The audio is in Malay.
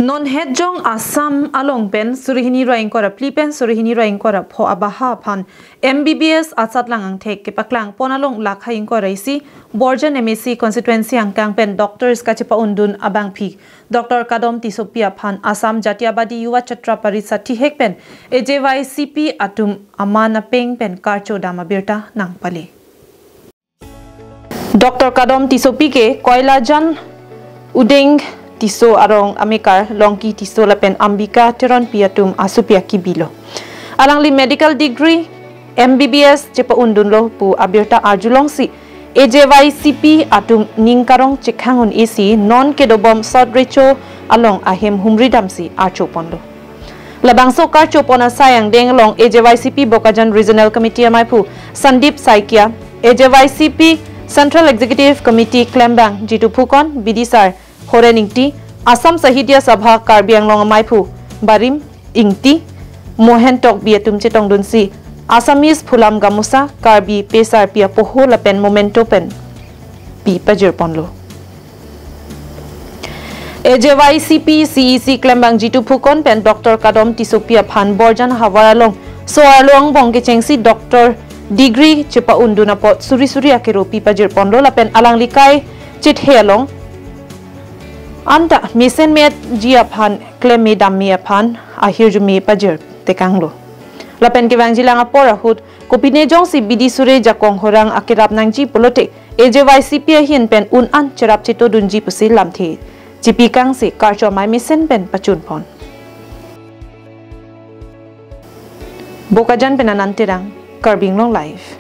Non hedjong Assam along pen surihini raing kora plipen surihini raing kora pho abaha phan Mbbs atsat langang thek ke paklang ponalong lakhaing kora isi Borjan MSc constituency angkang pen doctors ka Chepa-Un dun Abangphi Dr. Kadom Tisopia Aphan Assam Jatiabadi Yuwa Chatra Parisa Thihek pen Ajycp Atum amana peng pen Karcho dama birta nang pale Dr. Kadom Tisopi ke Koilajan Udeng Tiso arong Amikar longki tiso lapen ambika teron piatum asupia kibilo. Alangli medical degree Mbbs Chepa-Un dunlo pu abirta arjulongsi Ajycp atum ningkarong chikhangun isi non kedobom sodrecho along ahem humridamsi archopondo. Labangso Karcho pona sayang denglong Ajycp Bokajan Regional Committee amaipu Sandip Saikia Ajycp Central Executive Committee Klembang jitu phukon bidisar Horen ingti Assam Sahitya Sabha Karbiang long maipu Barim ingti Mohen tok biatum chetong dunsi Assamese Phulam Gamusa Karbi pesar pia poho lapen momento pen pi pajir ponlo Ajycp CEC Klembang jitu phukon pen Dr. Kadom Tisopia Aphan Borjan Hawaralong Soarlong bongke chengsi Dr. Degree Chepa-Un dunapot suri akero pi pajir ponlo lapen alang likai chit helong Anta misen met ji Aphan klem me dam me Aphan ahir ju me pajer tekanglo lapen ke wangjilang apora hut kopine jong si bidi sure jakong horang akirap nangji polote Ajycp hin pen un an cherap chito dunji pusil lamthe jipi kang se Karcho mai misen pen pachun pon Bokajan penanantirang Karbing long life